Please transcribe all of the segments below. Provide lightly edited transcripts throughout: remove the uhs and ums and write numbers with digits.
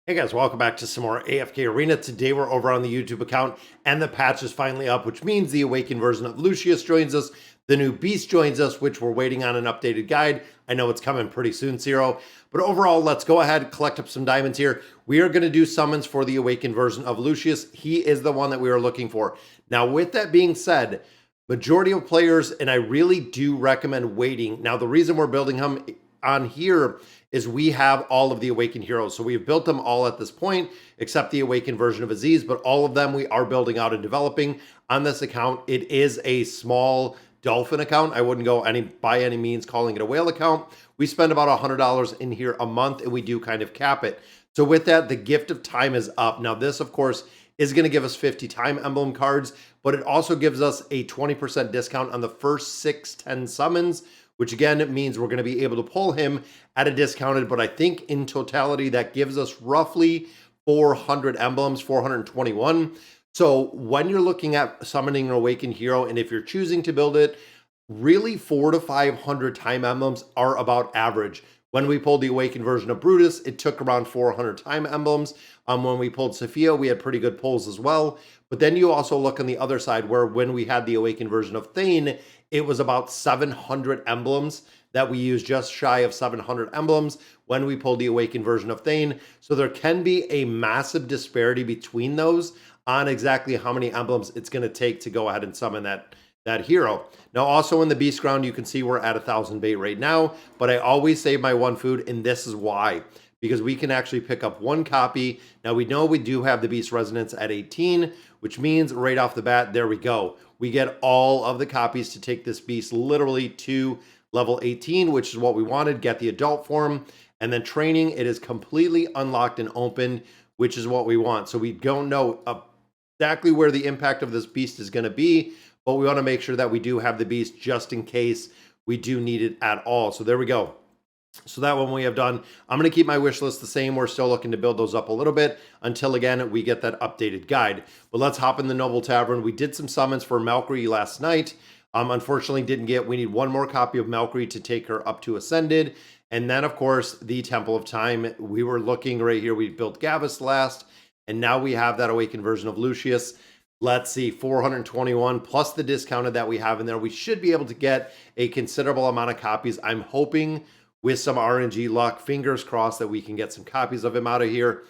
Hey guys, welcome back to some more AFK Arena. Today we're over on the YouTube account and the patch is finally up, which means the awakened version of Lucius joins us. The new beast joins us, which we're waiting on an updated guide. I know it's coming pretty soon, Zero. But overall, let's go ahead and collect up some diamonds here. We are going to do summons for the awakened version of Lucius. He is the one that we are looking for. Now, with that being said, majority of players, and I really do recommend waiting. Now, the reason we're building him on here is we have all of the awakened heroes. So we've built them all at this point, except the awakened version of Aziz, but all of them we are building out and developing on this account. It is a small dolphin account. I wouldn't go by any means calling it a whale account. We spend about $100 in here a month and we do kind of cap it. So with that, the gift of time is up. Now this, of course, is going to give us 50 time emblem cards, but it also gives us a 20% discount on the first 610 summons, which again means we're going to be able to pull him at a discounted, but I think in totality that gives us roughly 400 emblems, 421. So when you're looking at summoning an awakened hero, and if you're choosing to build it, really 400 to 500 time emblems are about average. When we pulled the awakened version of Brutus, it took around 400 time emblems. When we pulled Sophia, we had pretty good pulls as well. But then you also look on the other side where when we had the awakened version of Thane, it was about 700 emblems that we used, just shy of 700 emblems when we pulled the awakened version of Thane. So there can be a massive disparity between those on exactly how many emblems it's going to take to go ahead and summon that hero. Now also in the beast ground, you can see we're at 1,000 bait right now, but I always save my one food, and this is why. Because we can actually pick up one copy. Now we know we do have the beast resonance at 18, which means right off the bat, there we go. We get all of the copies to take this beast literally to level 18, which is what we wanted, get the adult form. And then training, it is completely unlocked and open, which is what we want. So we don't know exactly where the impact of this beast is gonna be, but we wanna make sure that we do have the beast just in case we do need it at all. So there we go. So that one we have done. I'm going to keep my wish list the same. We're still looking to build those up a little bit until, again, we get that updated guide. But let's hop in the Noble Tavern. We did some summons for Valkyrie last night. Unfortunately, we need one more copy of Valkyrie to take her up to Ascended. And then, of course, the Temple of Time. We were looking right here. We built Gavis last, and now we have that awakened version of Lucius. Let's see, 421 plus the discounted that we have in there. We should be able to get a considerable amount of copies. I'm hoping with some RNG luck, fingers crossed that we can get some copies of him out of here.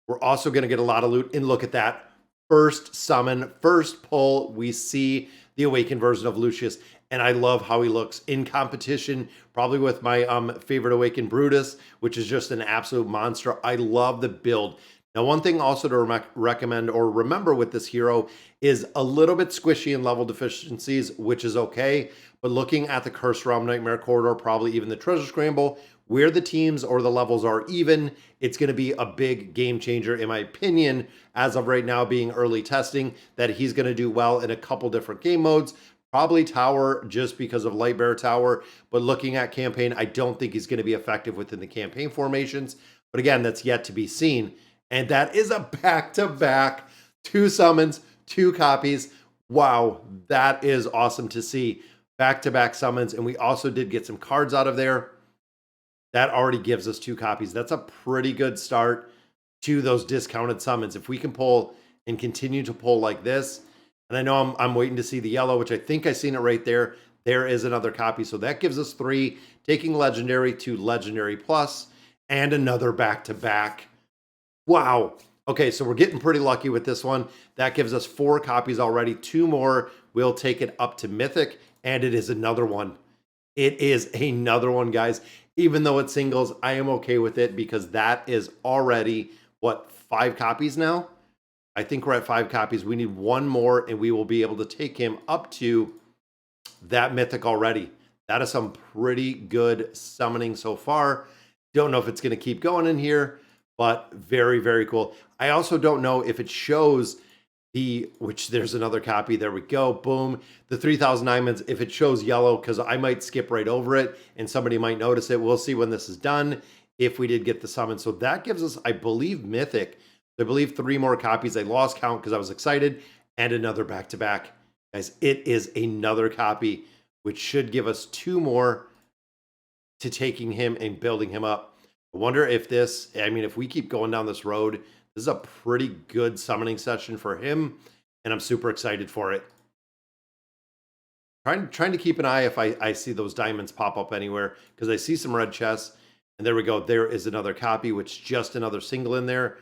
We're also going to get a lot of loot. And look at that. First summon, first pull, we see the awakened version of Lucius. And I love how he looks in competition, probably with my favorite awakened Brutus, which is just an absolute monster. I love the build. Now, one thing also to recommend or remember with this hero is a little bit squishy in level deficiencies, which is okay. But looking at the Curse Realm, Nightmare Corridor, probably even the Treasure Scramble, where the teams or the levels are even, it's going to be a big game changer, in my opinion, as of right now being early testing, that he's going to do well in a couple different game modes. Probably Tower just because of Lightbearer Tower. But looking at campaign, I don't think he's going to be effective within the campaign formations. But again, that's yet to be seen. And that is a back-to-back, 2 summons, 2 copies. Wow, that is awesome to see. Back-to-back summons, and we also did get some cards out of there. That already gives us 2 copies. That's a pretty good start to those discounted summons. If we can pull and continue to pull like this, and I know I'm waiting to see the yellow, which I think I seen it right there. There is another copy, so that gives us 3, taking Legendary to Legendary Plus, and another back-to-back. Wow. Okay, so we're getting pretty lucky with this one. That gives us 4 copies already. 2 more. We'll take it up to Mythic, and it is another one. It is another one, guys. Even though it's singles, I am okay with it because that is already, what, 5 copies now? I think we're at 5 copies. We need 1 more, and we will be able to take him up to that Mythic already. That is some pretty good summoning so far. Don't know if it's going to keep going in here, but very, very cool. I also don't know if it shows which there's another copy. There we go. Boom. The 3,000 diamonds, if it shows yellow, because I might skip right over it and somebody might notice it. We'll see when this is done if we did get the summon. So that gives us, I believe, Mythic. I believe 3 more copies. I lost count because I was excited. And another back-to-back. Guys, it is another copy, which should give us 2 more to taking him and building him up. I wonder if this, I mean, if we keep going down this road, this is a pretty good summoning session for him, and I'm super excited for it. Trying to keep an eye if I see those diamonds pop up anywhere, because I see some red chests, and there we go. There is another copy, which just another single in there,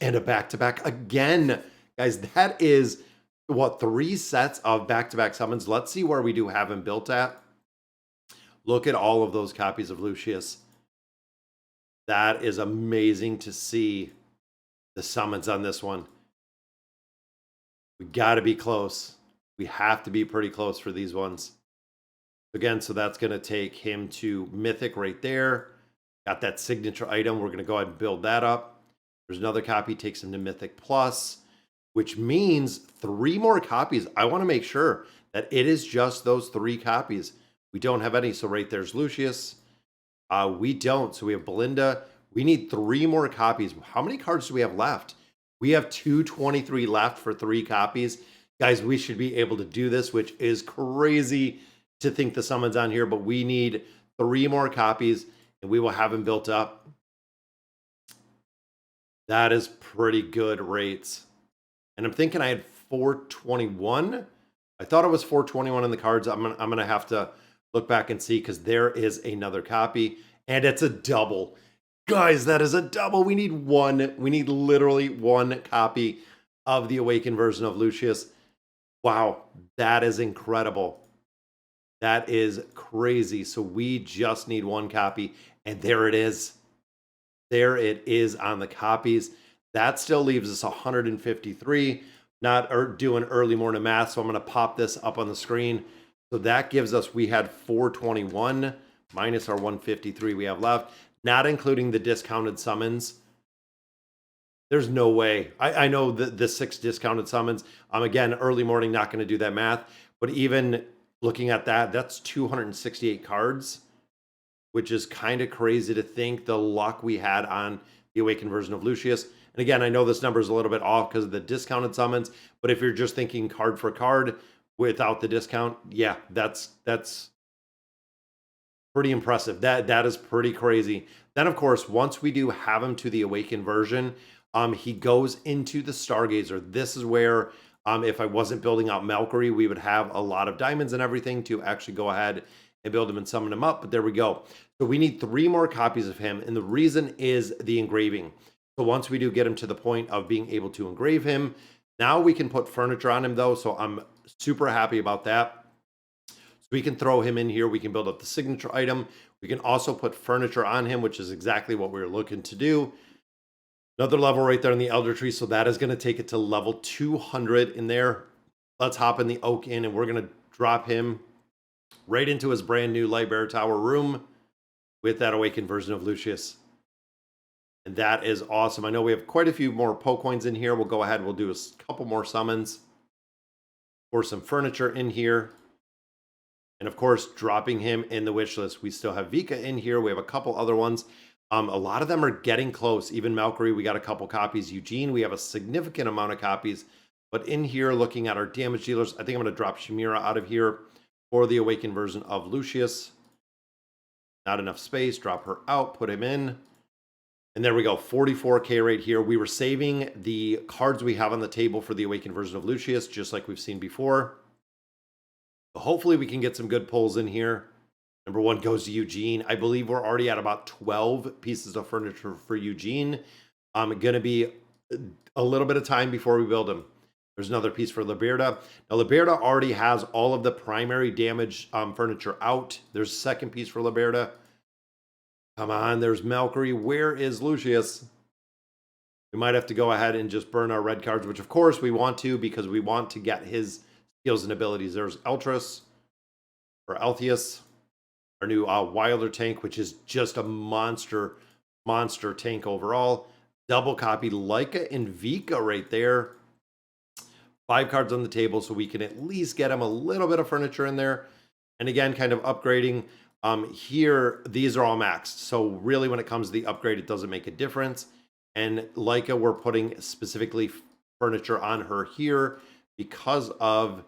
and a back-to-back again. Guys, that is, what, 3 sets of back-to-back summons. Let's see where we do have him built at. Look at all of those copies of Lucius. That is amazing to see the summons on this one. We got to be close. We have to be pretty close for these ones. Again, so that's going to take him to Mythic right there. Got that signature item. We're going to go ahead and build that up. There's another copy, takes him to Mythic Plus, which means 3 more copies. I want to make sure that it is just those 3 copies. We don't have any. So right there's Lucius. We don't. So we have Belinda. We need 3 more copies. How many cards do we have left? We have 223 left for 3 copies. Guys, we should be able to do this, which is crazy to think the summon's on here, but we need 3 more copies and we will have him built up. That is pretty good rates. And I'm thinking I had 421. I thought it was 421 in the cards. I'm gonna have to look back and see, because there is another copy and it's a double. Guys, that is a double. We need one. We need literally 1 copy of the Awakened version of Lucius. Wow, that is incredible. That is crazy. So we just need 1 copy, and there it is. There it is on the copies. That still leaves us 153. Not doing early morning math, so I'm going to pop this up on the screen. So that gives us, we had 421 minus our 153 we have left, not including the discounted summons. There's no way. I know the 6 discounted summons. Again, early morning, not going to do that math. But even looking at that, that's 268 cards, which is kind of crazy to think the luck we had on the Awakened version of Lucius. And again, I know this number is a little bit off because of the discounted summons. But if you're just thinking card for card without the discount, yeah, that's pretty impressive. That is pretty crazy. Then, of course, once we do have him to the Awakened version, he goes into the Stargazer. This is where, if I wasn't building out Valkyrie, we would have a lot of diamonds and everything to actually go ahead and build him and summon him up. But there we go. So we need 3 more copies of him. And the reason is the engraving. So once we do get him to the point of being able to engrave him, now we can put furniture on him, though. So I'm super happy about that. So we can throw him in here. We can build up the signature item. We can also put furniture on him, which is exactly what we were looking to do. Another level right there in the Elder Tree. So that is going to take it to level 200 in there. Let's hop in the Oak Inn, and we're going to drop him right into his brand new Lightbearer Tower room with that Awakened version of Lucius. And that is awesome. I know we have quite a few more Poe coins in here. We'll go ahead. We'll do a couple more summons for some furniture in here. And of course, dropping him in the wish list. We still have Vika in here. We have a couple other ones. A lot of them are getting close. Even Valkyrie, we got a couple copies. Eugene, we have a significant amount of copies. But in here, looking at our damage dealers, I think I'm going to drop Shamira out of here for the Awakened version of Lucius. Not enough space. Drop her out. Put him in. And there we go. 44K right here. We were saving the cards we have on the table for the Awakened version of Lucius, just like we've seen before. But hopefully we can get some good pulls in here. Number 1 goes to Eugene. I believe we're already at about 12 pieces of furniture for Eugene. Going to be a little bit of time before we build him. There's another piece for Liberta. Now, Liberta already has all of the primary damage furniture out. There's a second piece for Liberta. Come on, there's Valkyrie. Where is Lucius? We might have to go ahead and just burn our red cards, which of course we want to, because we want to get his skills and abilities. There's Eltrus or Altheus, our new Wilder tank, which is just a monster tank overall. Double copy Leica and Vika right there. 5 cards on the table, so we can at least get him a little bit of furniture in there. And again, kind of upgrading. Here, these are all maxed. So really, when it comes to the upgrade, it doesn't make a difference. And Leica, we're putting specifically furniture on her here because of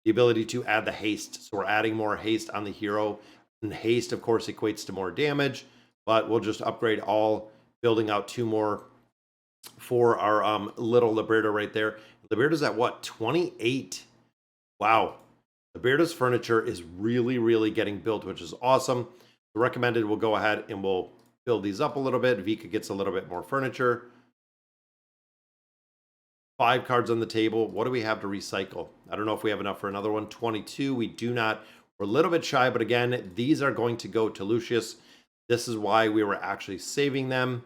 the ability to add the haste. So we're adding more haste on the hero. And haste, of course, equates to more damage. but we'll just upgrade all, building out 2 more for our little Liberta right there. Liberta's at what, 28? Wow. Liberta's furniture is really getting built, which is awesome. The recommended, we'll go ahead and we'll build these up a little bit. Vika gets a little bit more furniture. 5 cards on the table. What do we have to recycle? I don't know if we have enough for another one. 22. We do not. We're a little bit shy, but again, these are going to go to Lucius. This is why we were actually saving them.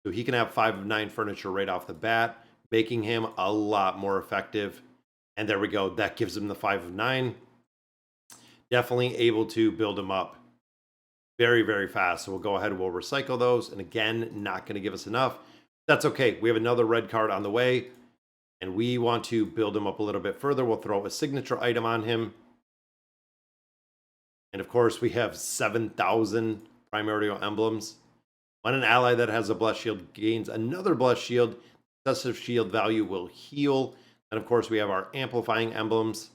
So he can have 5 of 9 furniture right off the bat, making him a lot more effective. And there we go. That gives him the 5 of 9. Definitely able to build him up very fast. So we'll go ahead and we'll recycle those. And again, not going to give us enough. That's okay. We have another red card on the way, and we want to build him up a little bit further. We'll throw a signature item on him. And of course, we have 7,000 primordial emblems. When an ally that has a blessed shield gains another blessed shield, excessive shield value will heal. And of course, we have our amplifying emblems.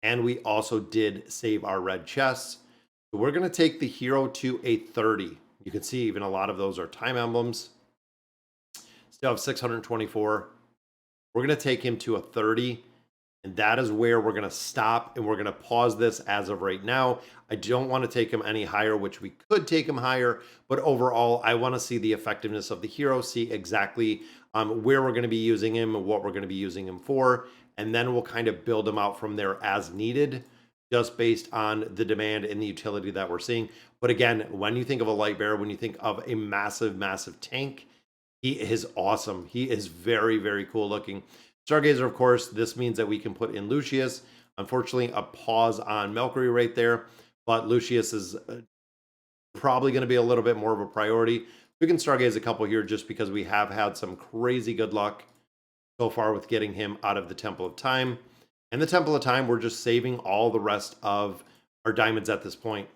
And we also did save our red chests. So we're going to take the hero to a 30. You can see even a lot of those are time emblems. Still have 624. We're going to take him to a 30. And that is where we're going to stop, and we're going to pause this as of right now. I don't want to take him any higher, which we could take him higher, but overall, I want to see the effectiveness of the hero, see exactly where we're going to be using him and what we're going to be using him for, and then we'll kind of build him out from there as needed, just based on the demand and the utility that we're seeing. But again, when you think of a light bearer, when you think of a massive tank, he is awesome. He is very cool looking. Stargazer, of course, this means that we can put in Lucius. Unfortunately, a pause on Valkyrie right there, but Lucius is probably going to be a little bit more of a priority. We can Stargaze a couple here just because we have had some crazy good luck so far with getting him out of the Temple of Time. And the Temple of Time, we're just saving all the rest of our diamonds at this point.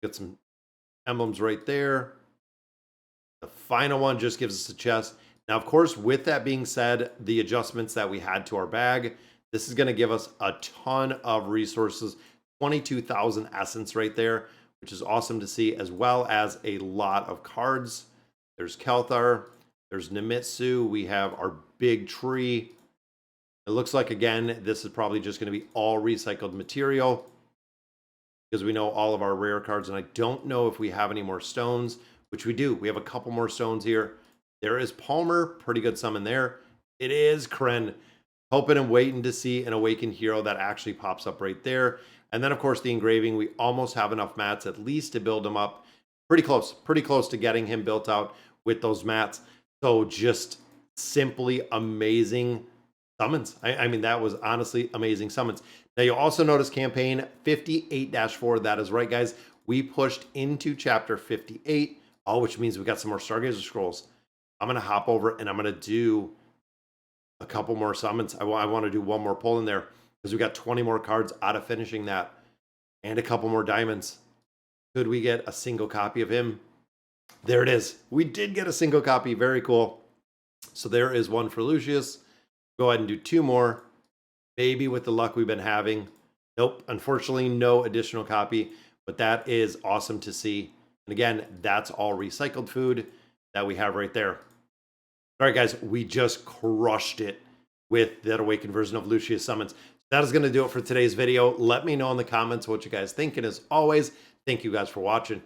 Get some emblems right there. The final one just gives us a chest. Now, of course, with that being said, the adjustments that we had to our bag, this is going to give us a ton of resources, 22,000 essence right there, which is awesome to see, as well as a lot of cards. There's Kelthar, there's Nemitsu, we have our big tree. It looks like, again, this is probably just going to be all recycled material because we know all of our rare cards, and I don't know if we have any more stones, which we do. We have a couple more stones here. There is Palmer, pretty good summon there. It is Kren. Hoping and waiting to see an awakened hero that actually pops up right there. And then, of course, the engraving. We almost have enough mats at least to build him up. Pretty close to getting him built out with those mats. So just simply amazing summons. I mean, that was honestly amazing summons. Now, you'll also notice campaign 58-4. That is right, guys. We pushed into chapter 58, which means we got some more Stargazer scrolls. I'm going to hop over and I'm going to do a couple more summons. I want to do one more pull in there because we got 20 more cards out of finishing that and a couple more diamonds. Could we get a single copy of him? There it is. We did get a single copy. Very cool. So there is one for Lucius. Go ahead and do 2 more. Maybe with the luck we've been having. Nope. Unfortunately, no additional copy, but that is awesome to see. And again, that's all recycled food that we have right there. All right, guys, we just crushed it with that awakened version of Lucius summons. That is going to do it for today's video. Let me know in the comments what you guys think. And as always, thank you guys for watching.